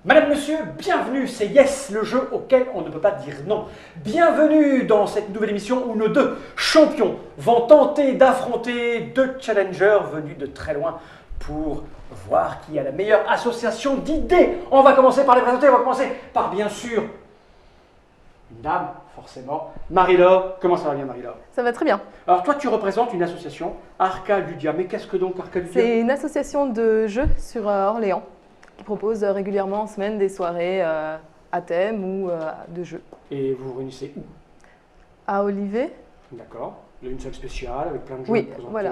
Madame, monsieur, bienvenue, c'est Yes, le jeu auquel on ne peut pas dire non. Bienvenue dans cette nouvelle émission où nos deux champions vont tenter d'affronter deux challengers venus de très loin pour voir qui a la meilleure association d'idées. On va commencer par les présenter, on va commencer par bien sûr une dame, forcément. Marie-Laure, comment ça va bien Marie-Laure? Ça va très bien. Alors toi tu représentes une association, Arcaludia, mais qu'est-ce que donc Arcaludia? C'est une association de jeux sur Orléans qui propose régulièrement en semaine des soirées à thème ou de jeux. Et vous vous réunissez où? À Olivet. D'accord. Une salle spéciale avec plein de jeux Oui, présentés. voilà.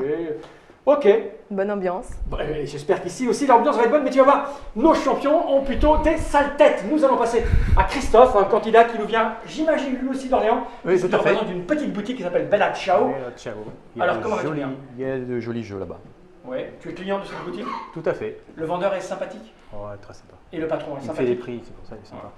Ok. Bonne ambiance. Bon, j'espère qu'ici aussi l'ambiance va être bonne, mais tu vas voir, nos champions ont plutôt des sales têtes. Nous allons passer à Christophe, un candidat qui nous vient, j'imagine lui aussi d'Orléans. Oui, qui tout à fait. représente une petite boutique qui s'appelle Bella Ciao. Oui, ciao. Alors, comment vas-tu bien? Il y a de jolis jeux là-bas. Ouais. Tu es client de cette boutique? Tout à fait. Le vendeur est sympathique? Ouais, très sympa. Et le patron est Il fait les sympathique? prix, c'est pour ça qu'il est sympa.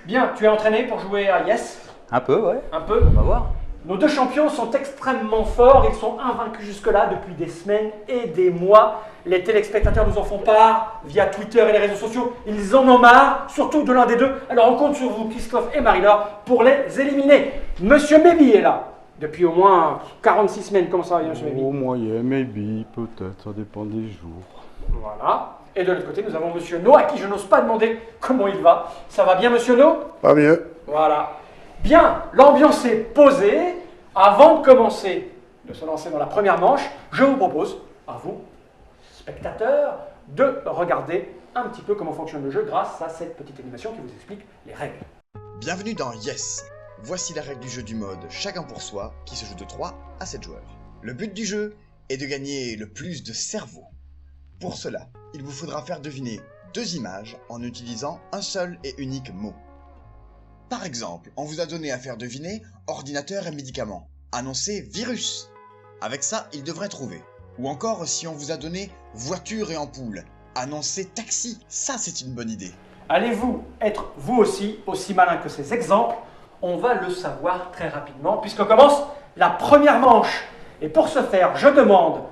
Bien, tu es entraîné pour jouer à Yes? Un peu, ouais. Un peu? On va voir. Nos deux champions sont extrêmement forts, ils sont invaincus jusque-là depuis des semaines et des mois. Les téléspectateurs nous en font part via Twitter et les réseaux sociaux. Ils en ont marre, surtout de l'un des deux. Alors on compte sur vous, Christophe et Marie-Laure, pour les éliminer. Monsieur Mébi est là, depuis au moins 46 semaines. Comment ça va, Monsieur Mébi? Au moyen, maybe, peut-être, ça dépend des jours. Voilà. Et de l'autre côté, nous avons Monsieur No, à qui je n'ose pas demander comment il va. Ça va bien, Monsieur No? Pas mieux. Voilà. Bien, l'ambiance est posée. Avant de commencer, de se lancer dans la première manche, je vous propose, à vous, spectateurs, de regarder un petit peu comment fonctionne le jeu grâce à cette petite animation qui vous explique les règles. Bienvenue dans Yes. Voici la règle du jeu du mode chacun pour soi qui se joue de 3 à 7 joueurs. Le but du jeu est de gagner le plus de cerveaux. Pour cela, il vous faudra faire deviner 2 images en utilisant un seul et unique mot. Par exemple, on vous a donné à faire deviner ordinateur et médicaments. Annoncez virus. Avec ça, il devrait trouver. Ou encore, si on vous a donné voiture et ampoule, annoncez taxi. Ça, c'est une bonne idée. Allez-vous être vous aussi malin que ces exemples? On va le savoir très rapidement puisqu'on commence la première manche. Et pour ce faire, je demande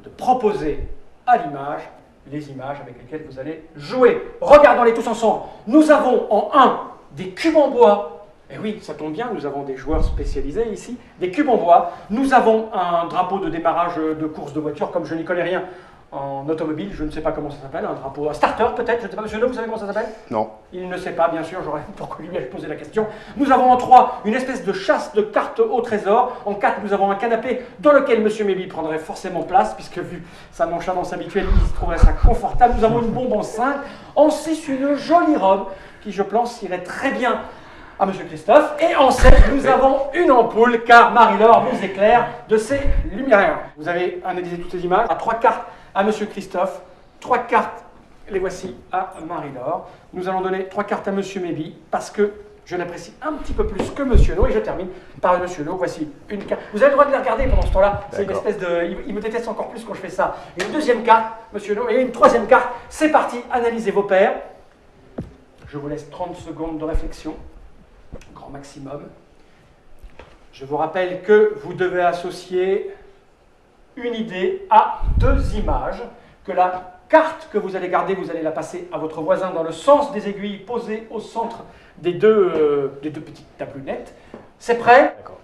de proposer à l'image les images avec lesquelles vous allez jouer. Regardons-les tous ensemble. Nous avons en 1 des cubes en bois. Et oui, ça tombe bien, nous avons des joueurs spécialisés ici. Des cubes en bois. Nous avons un drapeau de démarrage de course de voiture, comme je n'y connais rien en automobile, je ne sais pas comment ça s'appelle, un drapeau, un starter peut-être, je ne sais pas, monsieur Le, vous savez comment ça s'appelle? Non. Il ne sait pas, bien sûr, j'aurais pourquoi lui ai posé la question. Nous avons en 3 une espèce de chasse de cartes au trésor. En 4, nous avons un canapé dans lequel monsieur Mébi prendrait forcément place, puisque vu sa nonchalance habituelle, il trouverait ça confortable. Nous avons une bombe en 5. En 6, une jolie robe qui, je pense, irait très bien à monsieur Christophe. Et en 7, nous avons une ampoule, car Marie-Laure nous éclaire de ses lumières. Vous avez analysé toutes ces images. À 3 cartes à monsieur Christophe, 3 cartes, les voici à Marie-Laure. Nous allons donner 3 cartes à monsieur Mébi, parce que je l'apprécie un petit peu plus que monsieur No. Et je termine par monsieur No. Voici une carte. Vous avez le droit de les regarder pendant ce temps-là. C'est une espèce de... Il me déteste encore plus quand je fais ça. Une deuxième carte, monsieur No. Et une troisième carte. C'est parti, analysez vos paires. Je vous laisse 30 secondes de réflexion. Grand maximum. Je vous rappelle que vous devez associer une idée à 2 images, que la carte que vous allez garder, vous allez la passer à votre voisin dans le sens des aiguilles posées au centre des deux petites tablettes. C'est prêt? D'accord.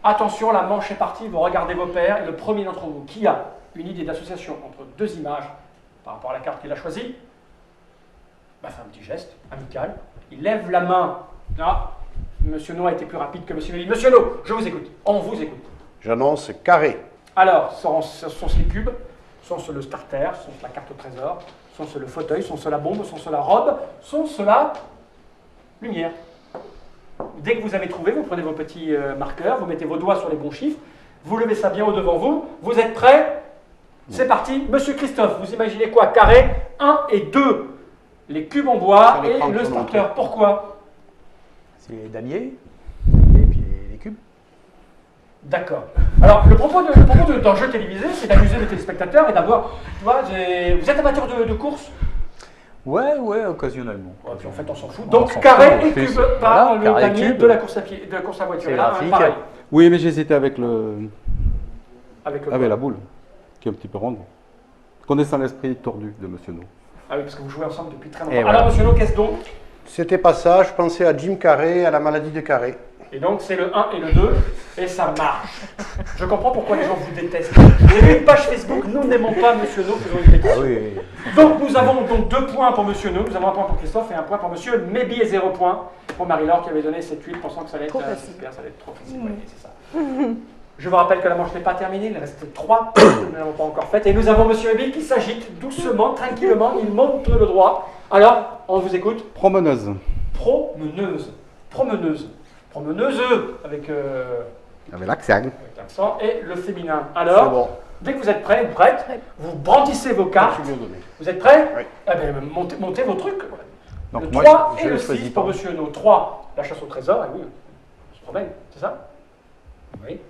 Attention, la manche est partie, vous regardez vos paires, et le premier d'entre vous qui a une idée d'association entre 2 images par rapport à la carte qu'il a choisie, bah, fait un petit geste amical, il lève la main. Ah, monsieur No a été plus rapide que monsieur Méli. Monsieur No, je vous écoute, on vous écoute. J'annonce carré. Alors, sont-ce les cubes, sont-ce le starter, sont-ce la carte au trésor, sont-ce le fauteuil, sont-ce la bombe, sont-ce la robe, sont-ce la lumière? Dès que vous avez trouvé, vous prenez vos petits marqueurs, vous mettez vos doigts sur les bons chiffres, vous levez ça bien haut devant vous, vous êtes prêts? C'est parti. Monsieur Christophe, vous imaginez quoi? Carré 1 et 2, les cubes en bois Ça les et prend le sur starter. l'entrée. Pourquoi? C'est les damiers, et puis les cubes. D'accord. Alors, le propos d'un jeu télévisé, c'est d'amuser les téléspectateurs et d'avoir... Tu vois, vous êtes amateur de course? Ouais, occasionnellement. Ouais, puis en fait, on s'en fout. On Donc, s'en carré fout, et on fait cube ça. par Voilà, le carré et damier cube. de la course à voiture. C'est Et là, graphique. pareil. Oui, mais j'hésitais avec Avec la boule, qui est un petit peu ronde. Connaissant l'esprit tordu de Monsieur No. Ah oui, parce que vous jouez ensemble depuis très longtemps. Et Alors, voilà. monsieur No, qu'est-ce donc? C'était pas ça, je pensais à Jim Carrey, à la maladie de Carré. Et donc, c'est le 1 et le 2, et ça marche. Je comprends pourquoi les gens vous détestent. Vous avez une page Facebook, nous n'aimons pas Monsieur No, faisons une pétition. Ah oui. Donc, nous avons donc 2 points pour Monsieur No, nous avons 1 point pour Christophe et 1 point pour Monsieur Maybe et 0 point pour Marie-Laure qui avait donné cette huile pensant que ça allait être Trop facile. super, ça allait être trop facile. Ouais, c'est ça. Je vous rappelle que la manche n'est pas terminée, il reste 3 que nous n'avons pas encore faites. Et nous avons Monsieur Maybe qui s'agite doucement, tranquillement, il monte le droit. Alors, on vous écoute. Promeneuse. Promeneuse. Promeneuse. Promeneuse avec Avec l'accent. l'accent et le féminin. C'est Alors, bon, dès que vous êtes prêts, prête, Prêt. vous brandissez vos cartes. je suis bien donné. Vous êtes prêts? Oui. Eh bien, montez vos trucs. Donc le moi, 3 je et le choisis 6 pas. pour Monsieur No. 3, la chasse au trésor. Et oui, on se promène, c'est ça? Oui.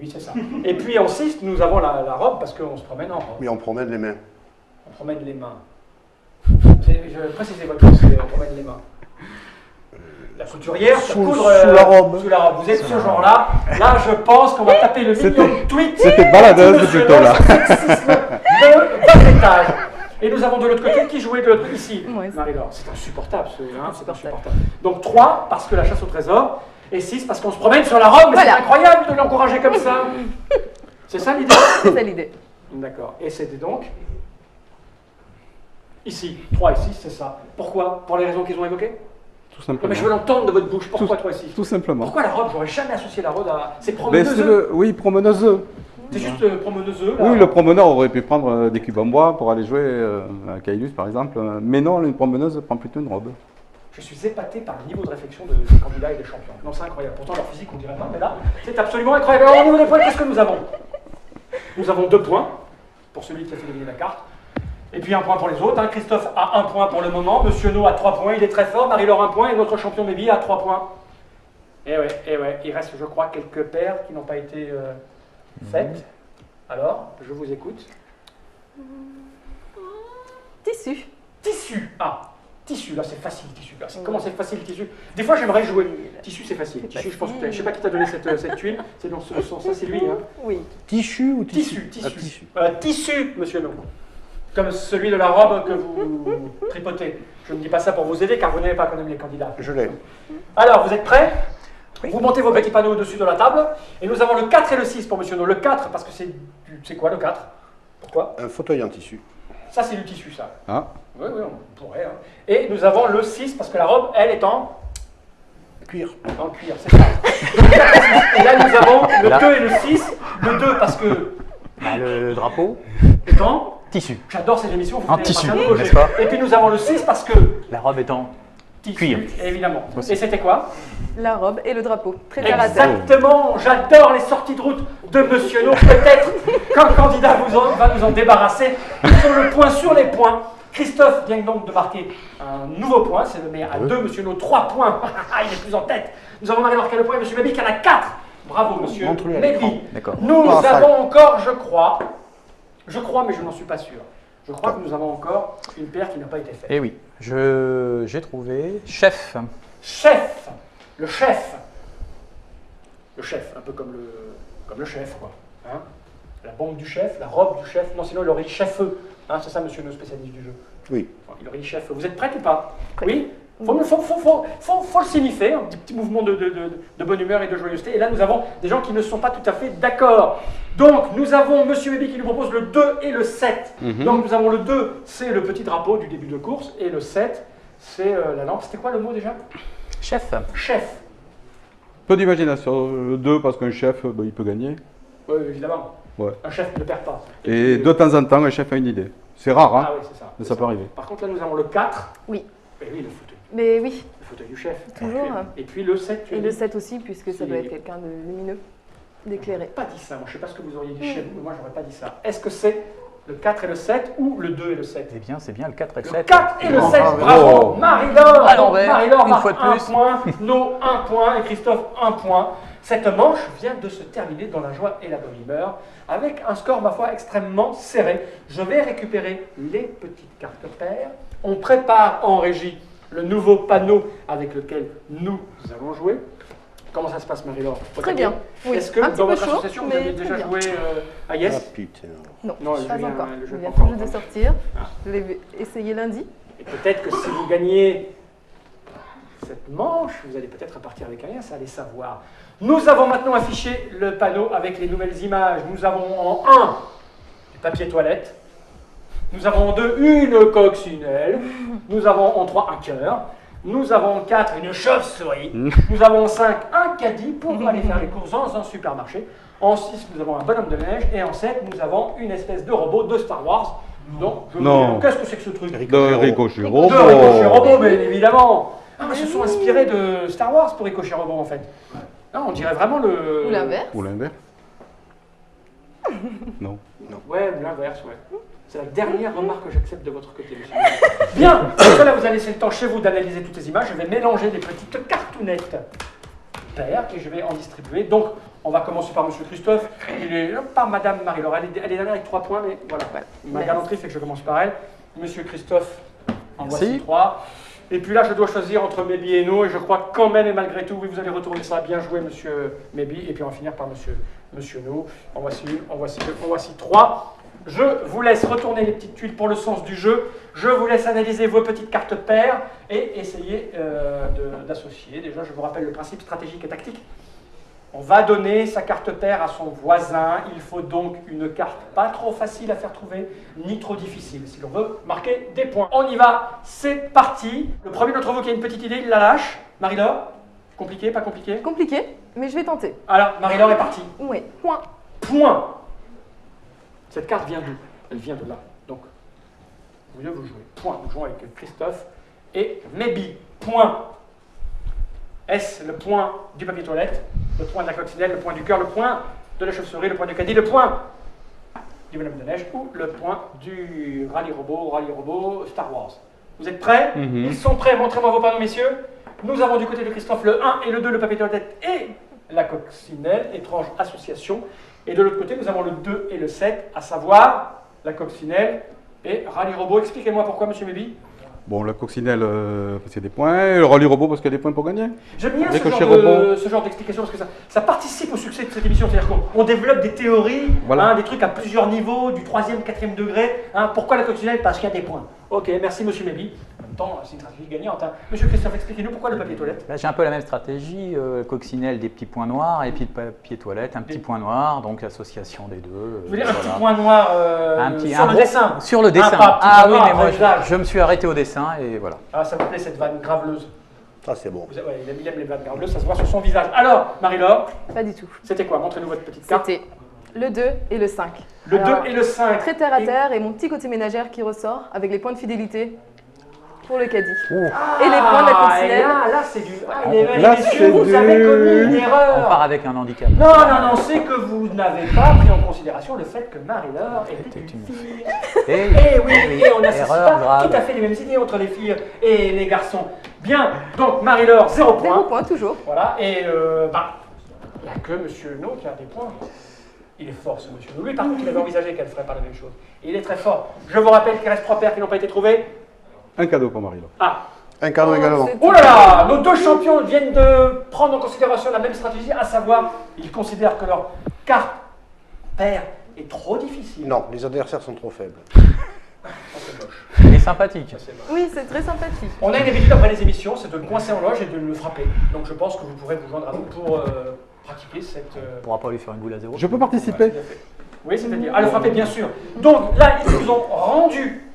Oui, c'est ça. Et puis en 6, nous avons la robe parce qu'on se promène en robe. Mais on promène les mains. On promène les mains. Je précisez votre truc, c'est on promène les mains. La couturière se Sous- coudre sous la robe. Sous la robe. Vous êtes ce genre-là. Là, je pense qu'on va taper le million de tweets. C'était baladeuse Monsieur plutôt No, là. sexisme de bas étage. Et nous avons de l'autre côté qui jouait de l'autre ici. Ouais, c'est- Marie-Laure, c'est insupportable ce c'est Insupportable. insupportable. Donc 3 parce que la chasse au trésor et 6 parce qu'on se promène sur la robe. Mais Voilà. c'est incroyable de l'encourager comme ça. C'est ça l'idée? C'est ça l'idée. D'accord. Et c'était donc ici. 3 et 6, c'est ça. Pourquoi? Pour les raisons qu'ils ont évoquées? Tout Non, mais simplement. je veux l'entendre de votre bouche. Pourquoi 3 et 6? Tout simplement. Pourquoi la robe? J'aurais jamais associé la robe à. C'est Ben, promeneuse. c'est oui, promeneuse. C'est juste promeneuse. Là. Oui, le promeneur aurait pu prendre des cubes en bois pour aller jouer à Caylus par exemple. Mais non, une promeneuse prend plutôt une robe. Je suis épaté par le niveau de réflexion des candidats et des champions. Non, c'est incroyable. Pourtant, leur physique, on dirait pas, mais là, c'est absolument incroyable. Alors, au niveau des points, qu'est-ce que nous avons? Nous avons 2 points pour celui qui a fait deviner la carte. Et puis 1 point pour les autres. Hein. Christophe a 1 point pour le moment. Monsieur No a 3 points. Il est très fort. Marie-Laure 1 point. Et notre champion Maybe a 3 points. Et ouais. Il reste, je crois, quelques paires qui n'ont pas été faites. Alors, je vous écoute. Tissu. Tissu. Ah, tissu, là c'est facile, tissu. Là, comment c'est facile, tissu? Des fois j'aimerais jouer. Tissu c'est facile. Tissu, je pense que je sais pas qui t'a donné cette tuile. C'est dans ce sens, ça c'est lui. Hein. Oui. Tissu ou tissu? Tissu, Ah, tissu. tissu. Tissu, monsieur No. Comme celui de la robe que vous tripotez. Je ne dis pas ça pour vous aider car vous n'avez pas connu les candidats. Je l'ai. Alors, vous êtes prêts? Vous montez vos petits panneaux au-dessus de la table. Et nous avons le 4 et le 6 pour monsieur No. Le 4 parce que c'est quoi le 4? Pourquoi? Un fauteuil en tissu. Ça c'est du tissu ça. Ah, Oui, on pourrait. Hein. Et nous avons le 6 parce que la robe, elle, est en Cuir. cuir, c'est ça. Et là, nous avons le 2 et le 6. Le 2 parce que Bah, le drapeau, est en... tissu. J'adore ces émissions. Vous En venez tissu, de partir de n'est-ce pas? Et puis nous avons le 6 parce que... La robe est en Tissu, cuir. évidemment. Aussi. Et c'était quoi? La robe et le drapeau. Très terre à terre. Exactement. J'adore les sorties de route de Monsieur No. Peut-être qu'un candidat va nous en débarrasser. Ils ont le point sur les points. Christophe vient donc de marquer un nouveau point, c'est le meilleur à 2, Monsieur No, 3 points, il est plus en tête. Nous avons Marie-Laure qui a le point et Monsieur Maybe qui en a 4. Bravo Monsieur Montre-lui à l'écran. Maybe. D'accord. Nous Ah, ça. avons encore, je crois mais je n'en suis pas sûr, je crois que nous avons encore une paire qui n'a pas été faite. Eh oui, j'ai trouvé chef. Chef, le chef, un peu comme le chef quoi. Hein, la banque du chef, la robe du chef, non sinon il aurait dit chef-feu. Hein, c'est ça monsieur le spécialiste du jeu. Oui. Il aurait dit chef. Vous êtes prête ou pas? Prête. Oui. Faut le signifier, un petit mouvement de bonne humeur et de joyeuseté. Et là, nous avons des gens qui ne sont pas tout à fait d'accord. Donc, nous avons Monsieur Maybe qui nous propose le 2 et le 7. Donc, nous avons le 2, c'est le petit drapeau du début de course. Et le 7, c'est la lampe. C'était quoi le mot déjà? Chef. Chef. peu d'imagination. Le 2 parce qu'un chef, ben, il peut gagner. Oui, évidemment. Ouais. Un chef ne perd pas. Et de temps en temps, un chef a une idée. C'est rare, hein, Ah oui, c'est ça. mais ça peut arriver. Par contre, là, nous avons le 4. Oui. Et oui, le fauteuil. Mais oui. Le fauteuil du chef. Toujours. Et puis le 7, tu as Et le dit. 7 aussi, puisque ça doit être quelqu'un de lumineux, d'éclairé. Pas dit ça. Moi, je ne sais pas ce que vous auriez dit chez vous, mais moi, j'aurais pas dit ça. Est-ce que c'est le 4 et le 7 ou le 2 et le 7? Eh bien, c'est bien le 4 et le Le 7. 4 et le 7, Bravo. bravo! Marie-Laure! À l'envers, Marie-Laure une marque fois de 1 plus. point, No 1 point et Christophe 1 point. Cette manche vient de se terminer dans la joie et la bonne humeur, avec un score, ma foi, extrêmement serré. Je vais récupérer les petites cartes paires. On prépare en régie le nouveau panneau avec lequel nous allons jouer. Comment ça se passe, Marie-Laure? Très bien. Oui. Est-ce que Un petit dans peu votre chaud, association, vous mais avez très déjà bien. joué à Ah Yes? putain. Non, Non, pas Julien, encore. le jeu Il vient pas tout encore. juste de sortir. Ah. Je l'ai essayé lundi. Et peut-être que si vous gagnez cette manche, vous allez peut-être repartir avec rien, ça allez savoir. Nous avons maintenant affiché le panneau avec les nouvelles images. Nous avons en 1 du papier toilette. Nous avons en 2 une coccinelle. Nous avons en 3 un cœur. Nous avons en 4 une chauve-souris. Nous avons en 5 un caddie pour aller faire les courses dans un supermarché. En 6, nous avons un bonhomme de neige. Et en 7, nous avons une espèce de robot de Star Wars. Donc, je vous Non. dis, qu'est-ce que c'est que ce truc? De Ricochet De Robot. Ricochet Robot, bien évidemment. Ah, ils se sont inspirés de Star Wars pour Ricochet Robot, en fait. Non, on dirait vraiment le... Ou l'inverse. Ou l'inverse. Non. Ouais, ou l'inverse, ouais. C'est la dernière remarque que j'accepte de votre côté, monsieur. Bien, pour cela, vous allez laisser le temps chez vous d'analyser toutes ces images. Je vais mélanger des petites cartounettes paires et je vais en distribuer. Donc, on va commencer par monsieur Christophe. Il est par madame Marie-Laure. Elle est dernière avec 3 points, mais voilà. Ma Merci. galanterie fait que je commence par elle. Monsieur Christophe, en Merci. voici 3. Et puis là, je dois choisir entre Maybe et No. Et je crois quand même, et malgré tout, oui, vous allez retourner ça. Bien joué, monsieur Maybe. Et puis on va finir par monsieur No. En voici une, en voici deux, en voici 3. Je vous laisse retourner les petites tuiles pour le sens du jeu. Je vous laisse analyser vos petites cartes paires et essayer d'associer. Déjà, je vous rappelle le principe stratégique et tactique. On va donner sa carte paire à son voisin. Il faut donc une carte pas trop facile à faire trouver, ni trop difficile, si l'on veut marquer des points. On y va, c'est parti. Le premier d'entre vous qui a une petite idée, il la lâche. Marie-Laure, compliqué, pas compliqué? Compliqué, mais je vais tenter. Alors, Marie-Laure est partie. Oui, point. Point. Cette carte vient d'où? Elle vient de là. Donc, vous jouez. Point. Nous jouons avec Christophe et Maybe. Point. Est-ce le point du papier toilette, le point de la coccinelle, le point du cœur, le point de la chauve-souris, le point du caddie, le point du bonhomme de neige ou le point du rallye robot Star Wars? Vous êtes prêts? Mhm. Ils sont prêts. Montrez-moi vos panneaux, messieurs. Nous avons du côté de Christophe le 1 et le 2, le papier toilette et la coccinelle, étrange association. Et de l'autre côté, nous avons le 2 et le 7, à savoir la coccinelle et rallye robot. Expliquez-moi pourquoi, monsieur Maybe. Bon, la coccinelle, parce qu'il y a des points. Et le rallye robot, parce qu'il y a des points pour gagner. J'aime bien Ricochet robot. ce genre d'explication parce que ça participe au succès de cette émission. C'est-à-dire qu'on développe des théories, Voilà. des trucs à plusieurs niveaux, du 3e, 4e degré. Pourquoi la coccinelle? Parce qu'il y a des points. Ok, merci monsieur Maybe. En même temps, c'est une stratégie gagnante. Monsieur Christophe, expliquez-nous pourquoi le papier toilette. Là, j'ai un peu la même stratégie. Coccinelle, des petits points noirs, et puis le papier toilette, un petit point noir, donc association des deux. Vous voulez dire un petit point noir sur le gros- dessin? Sur le dessin. pas petit Ah point oui, noir mais moi, après le visage. je me suis arrêté au dessin, et voilà. Ah, ça me plaît cette vanne graveleuse. Ça, c'est bon. Il aime les vannes graveleuses, ça se voit sur son visage. Alors, Marie-Laure, Pas du tout. c'était quoi? Montrez-nous votre petite carte. C'était le 2 et le 5. Le Alors, 2 et le 5. Très terre à terre et mon petit côté ménagère qui ressort avec les points de fidélité pour le caddie. Et les points de la coccinelle. Là, c'est du. Là, messieurs, c'est vous du- avez commis une On erreur. part avec un handicap. Non, c'est que vous n'avez pas pris en considération le fait que Marie-Laure était une fille. Et, Eh oui, et on n'associe erreur pas grave. tout à fait les mêmes idées entre les filles et les garçons. Bien, donc Marie-Laure, 0 0 point. point toujours. Voilà, et il n'y a que Monsieur No qui a des points. Il est fort ce Monsieur No. Lui, par contre, il avait envisagé qu'elle ne ferait pas la même chose. Et il est très fort. Je vous rappelle qu'il reste 3 paires qui n'ont pas été trouvées. Un cadeau pour Marie-Laure. Ah, Un cadeau également. c'est- oh là là, nos deux champions viennent de prendre en considération la même stratégie, à savoir, ils considèrent que leur carte paire est trop difficile. Non, les adversaires sont trop faibles. Ça, c'est moche. et sympathique. Ça, c'est moche. Oui, c'est très sympathique. On a une habitude après les émissions, c'est de le coincer en loge et de le frapper. Donc je pense que vous pourrez vous joindre à nous pour pratiquer cette... On ne pourra pas lui faire une boule à zéro. Je peux participer? Oui, c'est-à-dire, le frapper bien sûr. Donc là, ils vous ont rendu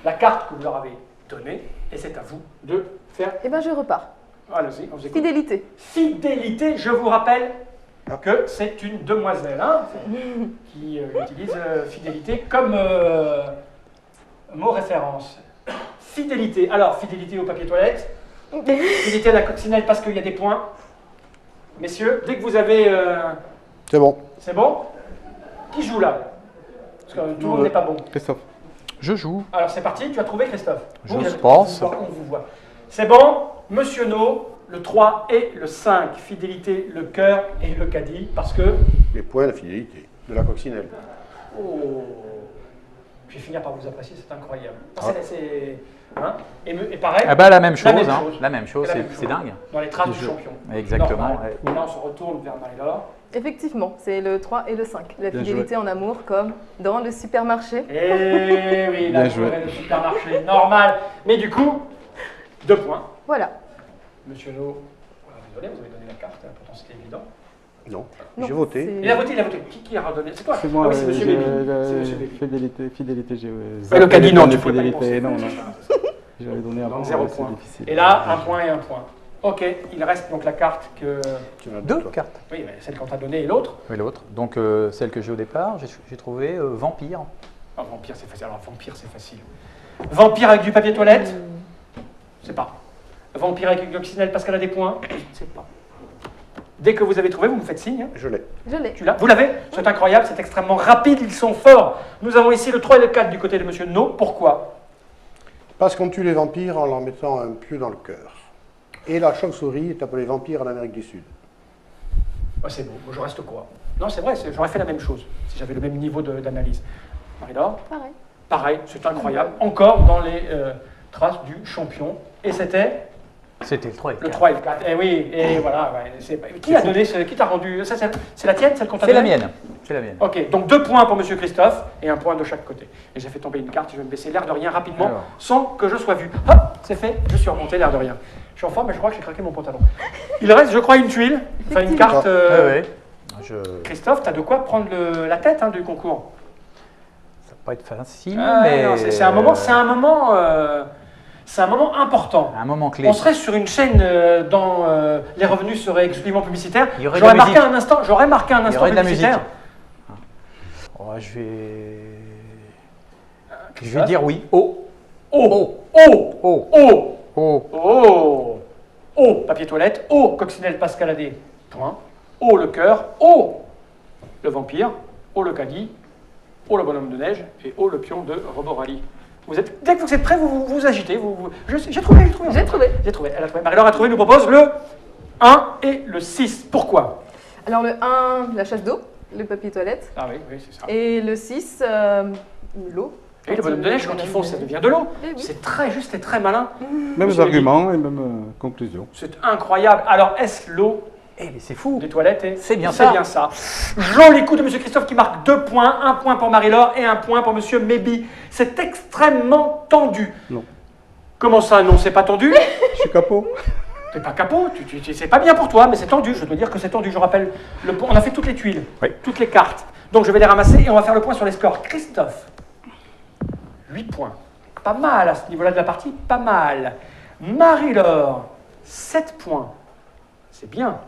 la carte que vous leur avez donnée et c'est à vous de faire... Eh bien, je repars. Allez-y, on vous écoute. Fidélité. Fidélité, je vous rappelle que c'est une demoiselle qui utilise fidélité comme mot référence. Fidélité. Alors, fidélité au papier toilette, fidélité à la coccinelle parce qu'il y a des points. Messieurs, dès que vous avez... C'est bon. c'est bon? Qui joue là? Parce que tout le monde n'est pas bon. Christophe. Je joue. Alors c'est parti, tu as trouvé Christophe? Je Vous, pense. On vous voit. C'est bon, Monsieur No, le 3 et le 5. Fidélité, le cœur et le caddie, parce que... Les points de fidélité de la coccinelle. Oh. je vais finir par vous apprécier, c'est incroyable. Hein, et pareil. Ah bah la même chose, même hein. chose. La même chose, La même c'est chose. dingue. Dans les traces Du du jeu. champion. Exactement, Normal. ouais. Maintenant, on se retourne vers Marie-Laure. Effectivement, c'est le 3 et le 5. La Bien fidélité en amour comme dans le supermarché. Eh oui, là, Bien vous joué. avez le supermarché, normal. Mais du coup, 2 points. Voilà. Monsieur No, désolé, vous avez donné la carte, pourtant c'était évident. Non, Non, j'ai voté. c'est- Il a voté. Qui a redonné? C'est toi? C'est moi, Ah oui, c'est Monsieur Mébi. j'ai- C'est Monsieur Mébi. Fidélité, j'ai. Et le caddie, non, tu pouvais pas y Fidélité, penser. non. J'avais donné avant. Donc 0 c'est point. difficile. Et là, 1 point et 1 point. Ok, il reste donc la carte que. Tu en as Deux toi. cartes. Oui, mais celle qu'on t'a donnée et l'autre. Oui, l'autre. Donc celle que j'ai au départ, j'ai trouvé Vampire. Ah, vampire, c'est facile. Alors, vampire, c'est facile. Vampire avec du papier toilette? Je sais pas. Vampire avec une coccinelle parce qu'elle a des points? Je ne sais pas. Dès que vous avez trouvé, vous me faites signe. Hein. Je l'ai. Je l'ai. Tu l'as? Vous l'avez? C'est incroyable, c'est extrêmement rapide, ils sont forts. Nous avons ici le 3 et le 4 du côté de Monsieur No. Pourquoi? Parce qu'on tue les vampires en leur mettant un pieu dans le cœur. Et la chauve-souris est appelée vampire en Amérique du Sud. Oh, c'est beau, je reste quoi? Non, c'est vrai, j'aurais fait la même chose si j'avais le même niveau d'analyse. Marie-Laure? Pareil. Pareil, c'est incroyable. Encore dans les traces du champion. Et c'était C'était le 3 et le le 4. 3 et le 4. Eh oui, et voilà. Qui a donné qui t'a rendu ça, c'est la tienne, celle qu'on t'a C'est la donnée? mienne. C'est la mienne. Ok, donc 2 points pour Monsieur Christophe et 1 point de chaque côté. Et j'ai fait tomber une carte, je vais me baisser l'air de rien rapidement, Alors. sans que je sois vu. Hop, c'est fait, je suis remonté l'air de rien. Je suis en forme, mais je crois que j'ai craqué mon pantalon. Il reste, je crois, une tuile, enfin une Effectivement. carte. Ouais, ouais. Christophe, tu as de quoi prendre la tête du concours. Ça va pas être facile, Ah, mais non, c'est un moment, c'est un moment important. un moment clé. On serait sur une chaîne dont les revenus seraient exclusivement publicitaires. Il y aurait de J'aurais la marqué musique. un instant, j'aurais marqué un Il y instant aurait de la musique. publicitaire. Oh, je vais dire oui. Oh, Oh, oh, oh, oh, oh. oh, oh, papier toilette, oh, coccinelle pascaladé, point, oh, le cœur, oh, le vampire, oh, le caddie, oh, le bonhomme de neige et oh, le pion de Roborali. Dès que vous êtes prêts, vous vous agitez. J'ai trouvé. J'ai trouvé. J'ai trouvé. Elle a trouvé. Marie-Laure a trouvé, nous propose le 1 et le 6. Pourquoi? Alors le 1, la chasse d'eau, le papier toilette. Ah oui, c'est ça. Et le 6, l'eau. Et le bonhomme de neige, quand il fond, ça devient de l'eau. Eh oui. C'est très juste et très malin. Mêmes Monsieur arguments et même conclusion. C'est incroyable. Alors, est-ce l'eau Eh, mais c'est fou. des toilettes C'est bien C'est ça. bien ça. Joli coup de Monsieur Christophe qui marque 2 points. 1 point pour Marie-Laure et 1 point pour Monsieur Mébi. C'est extrêmement tendu. Non. Comment ça, non, c'est pas tendu? Je suis capot. T'es pas capot, c'est pas bien pour toi, mais c'est tendu. Je dois dire que c'est tendu. Je rappelle, on a fait toutes les tuiles, Oui. toutes les cartes. Donc je vais les ramasser et on va faire le point sur les scores. Christophe, 8 points. Pas mal à ce niveau-là de la partie, pas mal. Marie-Laure, 7 points. C'est bien.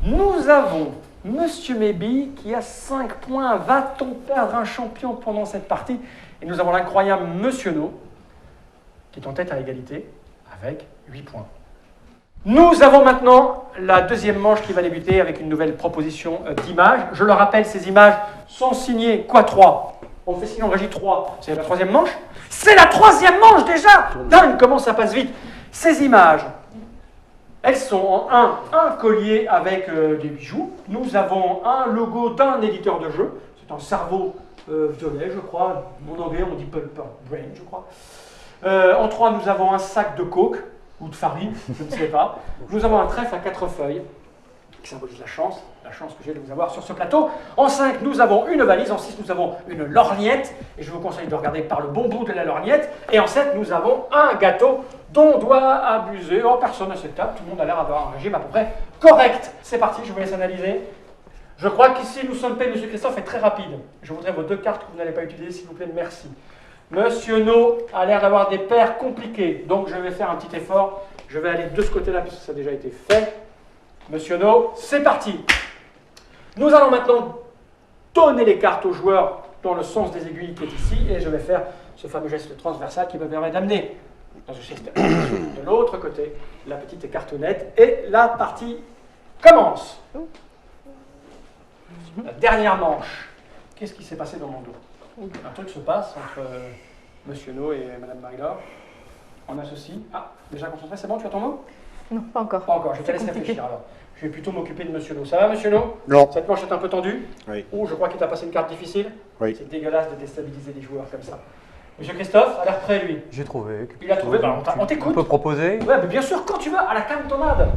Nous avons Monsieur Mébi qui a 5 points. Va-t-on perdre un champion pendant cette partie? Et nous avons l'incroyable Monsieur No qui est en tête à égalité avec 8 points. Nous avons maintenant la deuxième manche qui va débuter avec une nouvelle proposition d'images. Je le rappelle, ces images sont signées quoi 3? On fait sinon régie 3. C'est la troisième manche? C'est la troisième manche déjà! Dingue, comment ça passe vite! Ces images, elles sont en un collier avec des bijoux. Nous avons un logo d'un éditeur de jeu. C'est un cerveau violet, je crois. En anglais, on dit pulper brain, je crois. En 3, nous avons un sac de coke ou de farine, je ne sais pas. Nous avons un trèfle à 4 feuilles qui symbolise la chance que j'ai de vous avoir sur ce plateau. En 5, nous avons une valise. En 6, nous avons une lorgnette. Et je vous conseille de regarder par le bon bout de la lorgnette. Et en 7, nous avons un gâteau dont on doit abuser. Oh, personne à cette table. Tout le monde a l'air d'avoir un régime à peu près correct. C'est parti, je vous laisse analyser. Je crois qu'ici, nous sommes payés. Monsieur Christophe est très rapide. Je voudrais vos 2 cartes que vous n'allez pas utiliser, s'il vous plaît. Merci. Monsieur No a l'air d'avoir des paires compliquées. Donc, je vais faire un petit effort. Je vais aller de ce côté-là, puisque ça a déjà été fait. Monsieur No, c'est parti. Nous allons maintenant donner les cartes aux joueurs dans le sens des aiguilles qui est ici, et je vais faire ce fameux geste transversal qui me permet d'amener dans ce système de l'autre côté la petite cartonnette, et la partie commence. La dernière manche. Qu'est-ce qui s'est passé dans mon dos? Un truc se passe entre Monsieur No et Madame Marie-Laure. On associe. Ah, déjà concentré, c'est bon, tu as ton mot? Non, pas encore. Pas encore, je te C'est laisse compliqué. réfléchir alors. Je vais plutôt m'occuper de Monsieur No. Ça va, Monsieur No? Non. Cette manche est un peu tendue? Oui. Oh, je crois qu'il t'a passé une carte difficile. Oui. C'est dégueulasse de déstabiliser les joueurs comme ça. Monsieur Christophe, a l'air prêt, lui. J'ai trouvé. Il a trouvé, bah, on On t'écoute. peut proposer Ouais, mais bien sûr, quand tu veux, à la cantonade.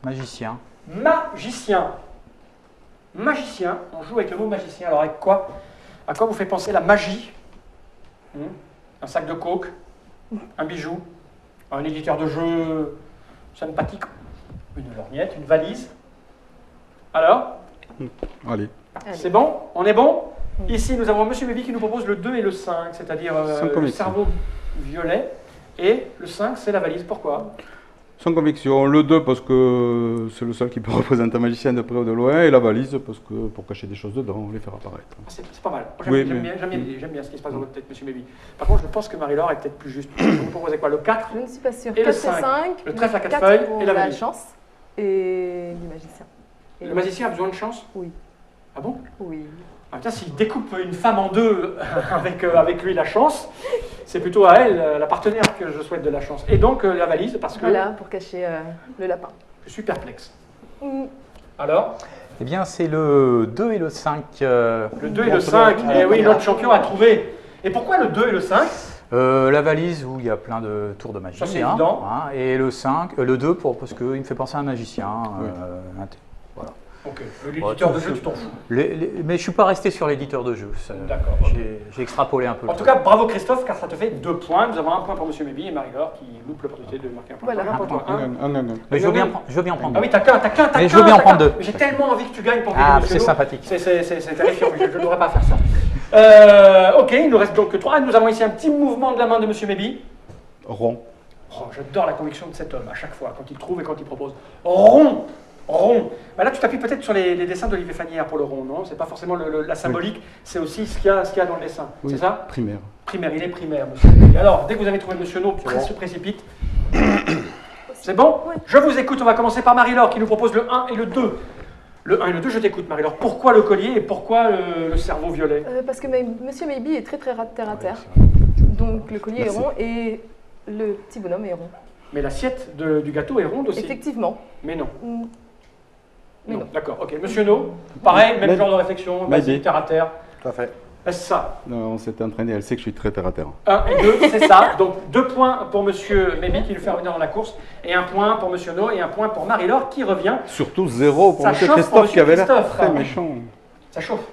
magicien. Magicien. Magicien, on joue avec le mot magicien. Alors, avec quoi? À quoi vous fait penser la magie? Un sac de coke, un bijou, un éditeur de jeux sympathique, une lorgnette, une valise. Alors, Allez. Allez. c'est bon? On est bon? Ici, nous avons Monsieur Mébi qui nous propose le 2 et le 5, c'est-à-dire Sans le conviction. cerveau violet. Et le 5, c'est la valise. Pourquoi? Sans conviction. Le 2 parce que c'est le seul qui peut représenter un magicien de près ou de loin. Et la valise parce que pour cacher des choses dedans, les faire apparaître. Ah, c'est pas mal. Moi, Oui, J'aime mais- bien, j'aime bien ce qui se passe dans votre tête, Monsieur Mébi. Par contre, je pense que Marie-Laure est peut-être plus juste. Vous proposez quoi? Le 4? Je ne suis pas sûre. Et le 4 cinq. et 5. Le trèfle à quatre feuilles et la valise. chance. Et du magicien. Et Le magicien a besoin de chance? Oui. Ah bon? Oui. Ah, tiens, s'il découpe une femme en deux avec lui la chance, c'est plutôt à elle, la partenaire, que je souhaite de la chance. Et donc la valise, parce que Voilà, pour cacher le lapin. je suis perplexe. Mm. Alors, Eh bien, c'est le 2 et le 5. le 2 et le 5, eh oui, notre champion a trouvé. Et pourquoi le 2 et le 5? La valise où il y a plein de tours de magie. Ça, c'est évident. Et le 5, le 2 parce qu'il me fait penser à un magicien. Voilà. Ok, l'éditeur de jeu, tu t'en fous. Mais je ne suis pas resté sur l'éditeur de jeu. D'accord, ok. J'ai extrapolé un peu. En tout cas, bravo Christophe, car ça te fait 2 points. Nous avons un point pour Monsieur Mébi et Marie-Laure qui loupe l'opportunité de marquer un point. Voilà. Combien pour toi? Un. Mais je veux bien en prendre Ah oui, deux. t'as qu'un. Mais je veux bien en prendre deux. J'ai tellement envie que tu gagnes pour gagner Ah, Monsieur c'est No. sympathique. C'est terrifiant, je ne devrais pas faire ça. Ok, il nous reste donc que 3. Nous avons ici un petit mouvement de la main de Monsieur Mébi. Rond. Oh, j'adore la conviction de cet homme à chaque fois, quand il trouve et quand il propose. Rond. Rond. Bah là, tu t'appuies peut-être sur les dessins d'Olivier Fanière pour le rond, non? C'est pas forcément la symbolique, c'est aussi ce qu'il y a dans le dessin. Oui. C'est ça? Primaire. Primaire, il est primaire, Monsieur Mébi. Alors, dès que vous avez trouvé Monsieur No, se précipite. C'est bon? Oui. Je vous écoute, on va commencer par Marie-Laure qui nous propose le 1 et le 2. Le 1 et le 2, je t'écoute Marie-Laure. Pourquoi le collier et pourquoi le cerveau violet? Parce que Monsieur Maybe est très très terre à terre. Donc le collier Merci. est rond et le petit bonhomme est rond. Mais l'assiette du gâteau est ronde aussi. Effectivement. Mais non. Mm. Mais non. D'accord, ok. Monsieur No, pareil, même Mais- genre de réflexion, Mais vas-y, dis. terre à terre. Tout à fait. Est-ce ça? Non, on s'était entraîné, elle sait que je suis très terre à terre. 1 et 2, c'est ça. Donc 2 points pour Monsieur Mébi qui le fait revenir dans la course, et 1 point pour Monsieur No, et 1 point pour Marie-Laure qui revient. Surtout 0 pour Ça M. chauffe pour Christophe qui monsieur avait l'air Christophe, très hein. méchant. Ça chauffe.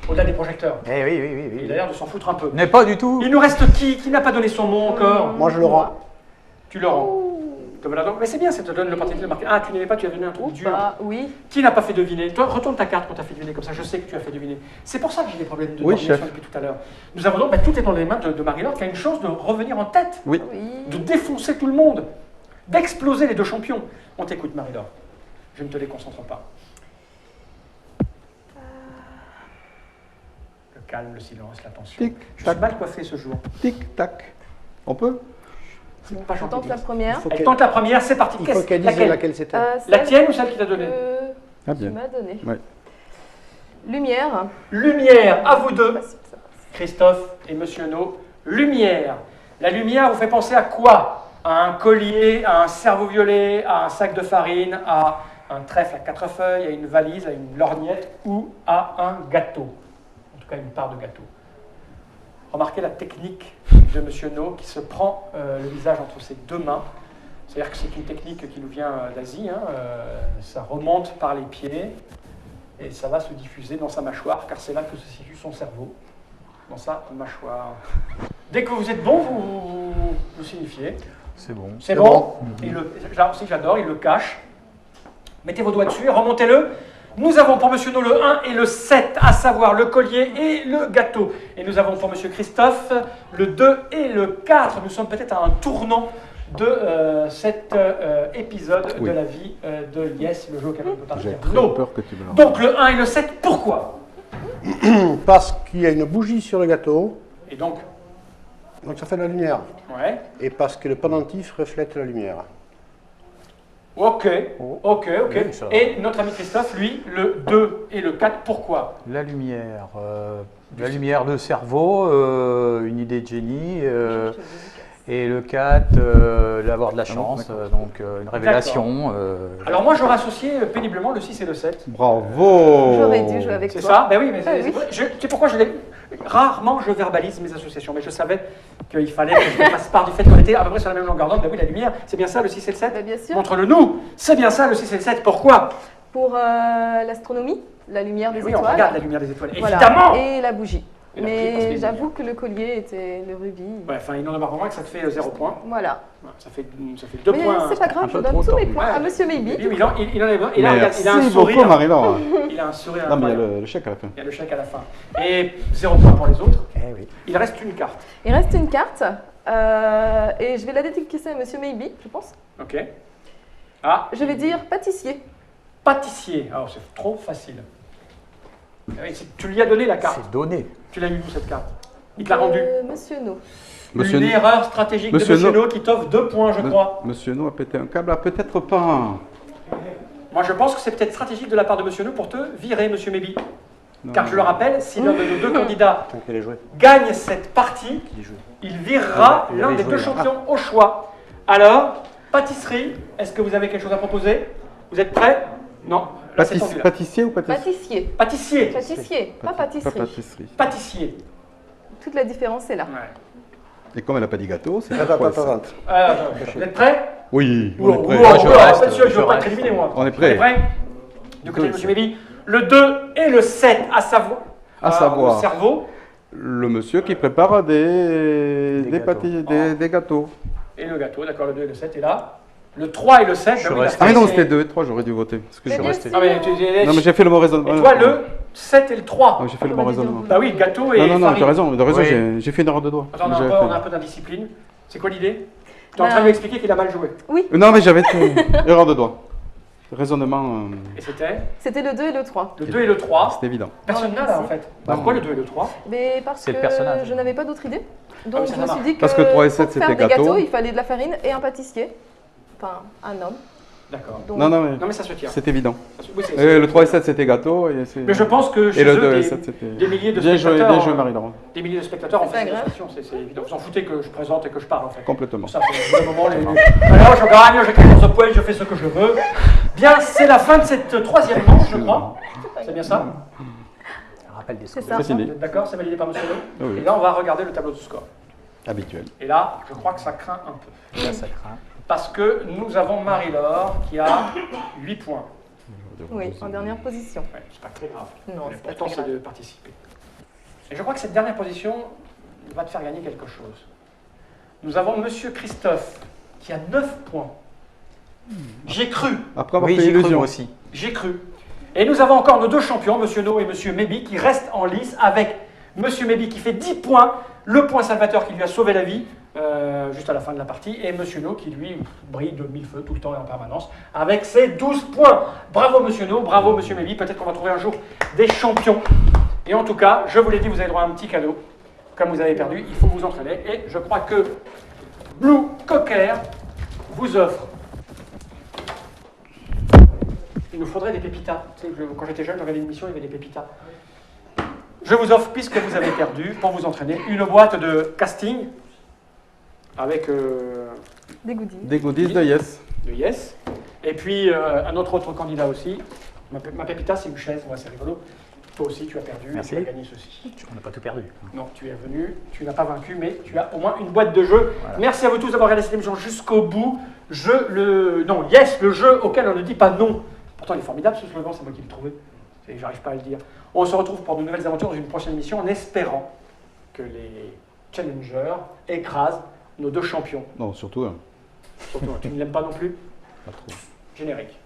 Au-delà des projecteurs. Eh oui. Il a l'air de s'en foutre un peu. Mais pas du tout. Il nous reste qui n'a pas donné son mot encore? Moi, je le rends. Tu le rends. Te voilà donc. Mais c'est bien, ça te donne l'opportunité de marquer. Ah, tu n'aimais pas, tu as donné un truc Ou dur. pas, oui. Qui n'a pas fait deviner? Toi, retourne ta carte qu'on t'a fait deviner, comme ça je sais que tu as fait deviner. C'est pour ça que j'ai des problèmes de Oui, coordination chef. depuis tout à l'heure. Nous avons donc, tout est dans les mains de Marie-Laure qui a une chance de revenir en tête, Oui. de Oui. défoncer tout le monde, d'exploser les deux champions. On t'écoute Marie-Laure. Je ne te déconcentre pas. Le calme, le silence, l'attention. Tic, Je suis tac. mal coiffé ce jour. Tic, tac. On peut? C'est pas Je gentil. tente la première. Il faut Elle qu'elle tente la première, c'est parti. il faut qu'elle dise Laquelle? laquelle c'était. La Celle tienne ou celle qui t'a donné? que Ah tu bien. m'as donné. Ouais. Lumière. Lumière, à vous deux. Facile, ça passe. Christophe et Monsieur No, lumière. La lumière vous fait penser à quoi? À un collier, à un cerveau violet, à un sac de farine, à un trèfle à 4 feuilles, à une valise, à une lorgnette ou à un gâteau. En tout cas, une part de gâteau. Remarquez la technique de Monsieur No qui se prend le visage entre ses deux mains. C'est-à-dire que c'est une technique qui nous vient d'Asie. Hein, ça remonte par les pieds et ça va se diffuser dans sa mâchoire car c'est là que se situe son cerveau. Dans sa mâchoire. Dès que vous êtes bon, vous signifiez. C'est bon. C'est bon. Et là aussi, j'adore, il le cache. Mettez vos doigts dessus et remontez-le. Nous avons pour Monsieur No le 1 et le 7, à savoir le collier et le gâteau. Et nous avons pour Monsieur Christophe le 2 et le 4. Nous sommes peut-être à un tournant de cet épisode Oui. de la vie de Yes, le jeu auquel on peut J'ai partir. très No. peur que tu me le Donc le 1 et le 7, pourquoi? Parce qu'il y a une bougie sur le gâteau, Et donc, donc ça fait de la lumière. ouais. Et parce que le pendentif reflète la lumière. Ok. Oui, ça va. Et notre ami Christophe, lui, le 2 et le 4, pourquoi? La lumière de cerveau, une idée de génie, Et le 4, l'avoir de la chance, donc une révélation. Alors moi, j'aurais associé péniblement le 6 et le 7. Bravo. J'aurais dû jouer avec C'est toi. ça? Ben oui, mais Ah oui. tu sais pourquoi rarement je verbalise mes associations, mais je savais qu'il fallait que je fasse part du fait qu'on était à peu près sur la même longueur d'onde. Ben oui, la lumière, c'est bien ça le 6 et le 7? Bah, bien sûr. Montre-le nous, c'est bien ça le 6 et le 7, pourquoi? Pour l'astronomie, la lumière des Oui, on étoiles. regarde la lumière des étoiles, Voilà. évidemment! Et la bougie. Et la bougie, parce Mais que j'avoue que le collier était le rubis. Ouais, enfin, il n'en demeure pas moins que ça te fait 0 points. Voilà. Ouais, ça fait 2 Mais points. c'est pas un grave, je peu donne trop tous mes tordu. points à Ouais. Monsieur Maybe. Oui, il en est besoin. Il a un Merci sourire. beaucoup, Marie-Laure. Il a un sourire Non, mais il y a incroyable. le chèque à la fin. Il y a le chèque à la fin. Et 0 points pour les autres. Eh oui. Il reste une carte. Il reste une carte et je vais la dédicacer à Monsieur Maybe, je pense. Ok. Ah, Je vais dire pâtissier. pâtissier. Alors, c'est trop facile. Ah oui, tu lui as donné la carte. C'est donné. Tu l'as eu où cette carte? Il te l'a rendue. Monsieur No. Monsieur Une No- erreur stratégique Monsieur de Monsieur No- No qui t'offre 2 points, je crois. Monsieur No a pété un câble, ah, peut-être pas. Moi, je pense que c'est peut-être stratégique de la part de Monsieur No pour te virer, Monsieur Maybe. Non. Car je le rappelle, si l'un de nos deux candidats Tant qu'elle est jouée. gagne cette partie, Qu'il est joué. il virera Il l'un avait des joué, deux là. champions au choix. Alors, pâtisserie, est-ce que vous avez quelque chose à proposer? Vous êtes prêts? Non. Là, c'est tendu, là. Pâtissier ou pâtissier? Pâtissier. Pâtissier. Pâtissier, pas Pas pâtisserie. pâtisserie. Pâtissier. Toute la différence est là. Ouais. Et comme elle n'a pas dit gâteau, c'est Attends, quoi, attends, ça attends. Vous êtes prêts? Oui, on Oula, est prêt. oula, je oula, reste, attention, je ne je veux pas être reste. éliminé, moi. On est prêt. Du côté de Deux, M. Mébi, le 2 et le 7, à savoir. À savoir. Le cerveau Le monsieur qui prépare des gâteaux. des gâteaux. et le gâteau, d'accord, le 2 et le 7 est là. Le 3 et le 7, Je bah oui, reste- la Ah mais non, c'est- c'était 2 et 3, j'aurais dû voter. Parce que Mais j'ai- bien resté. sûr. Non, mais Non mais j'ai fait le bon raisonnement. Et toi, le 7 et le 3. Ah, j'ai fait le On bon va dire raisonnement. Bah oui, gâteau et Non, non, non, farine. t'as raison, Oui. j'ai fait une erreur de doigt. Attends, J'avais on fait- a un peu d'indiscipline. C'est quoi l'idée? Tu es en Bah, train de lui expliquer qu'il a mal joué. Non mais j'avais fait erreur de doigt. Raisonnement, Et c'était C'était le 2 et le 3. le 2 et le 3. c'est évident. Personne n'a là en fait. Bah, pourquoi le 2 et le 3? Mais parce C'est que le personnage. je n'avais pas d'autre idée. Ah Donc oui, ça, je me ça suis marche. dit que Parce que 3 et 7, pour faire c'était des gâteau. gâteaux, il fallait de la farine et un pâtissier. Enfin, un homme. D'accord. Donc, Non, non, Non, mais ça se tient. c'est évident. Oui, c'est- Le 3 et 7, c'était gâteau. Mais je pense que chez Et le eux, 2 et des, 7, c'était... des milliers de Bien joué, spectateurs, Marie-Laure. des milliers de spectateurs en C'est pas fait des grave. illustrations, c'est évident. Vous en foutez que je présente et que je parle en fait. Complètement. Ça, c'est le moment. Alors, je gagne, j'ai 14 points, je fais ce que je veux. Bien, c'est la fin de cette troisième manche, je crois. C'est bien ça? Un rappel des C'est scores. ça. C'est Vous fini. êtes d'accord? C'est validé par monsieur Le? Oui. Et là, on va regarder le tableau de score. Habituel. Et là, je crois que ça craint un peu. Là, ça craint. Parce que nous avons Marie-Laure qui a 8 points. Oui, en dernière position. Ouais, c'est pas très grave. Non, c'est pas L'important, très c'est grave. de participer. Et je crois que cette dernière position va te faire gagner quelque chose. Nous avons Monsieur Christophe qui a 9 points. J'ai cru, Après avoir Oui, fait j'y crois illusion. moi aussi. j'ai cru. Et nous avons encore nos deux champions, Monsieur No et Monsieur Mébi, qui restent en lice avec Monsieur Mébi qui fait 10 points, le point salvateur qui lui a sauvé la vie juste à la fin de la partie, et Monsieur No qui lui brille de mille feux tout le temps et en permanence avec ses 12 points. Bravo Monsieur No, bravo Monsieur Mébi, peut-être qu'on va trouver un jour des champions. Et en tout cas, je vous l'ai dit, vous avez droit à un petit cadeau. Comme vous avez perdu, il faut vous entraîner. Et je crois que Blue Cocker vous offre. Il nous faudrait des pépitas. Tu sais, quand j'étais jeune, j'avais une émission, il y avait des pépitas. Je vous offre, puisque vous avez perdu, pour vous entraîner, une boîte de casting avec Des goodies. Des goodies de Yes. de Yes. Et puis un autre candidat aussi. Ma pépita, c'est une chaise, ouais, c'est rigolo. Toi aussi, tu as perdu, Merci. tu as gagné ceci. On n'a pas tout perdu. Non, tu es venu, tu n'as pas vaincu, mais tu as au moins une boîte de jeux. Voilà. Merci à vous tous d'avoir regardé cette émission jusqu'au bout. Non, Yes, le jeu auquel on ne dit pas non. Pourtant, il est formidable ce slogan, c'est moi qui l'ai trouvé. J'arrive pas à le dire. On se retrouve pour de nouvelles aventures dans une prochaine émission en espérant que les challengers écrasent nos deux champions. Non, surtout un. Surtout, tu ne l'aimes pas non plus? Pas trop. Générique.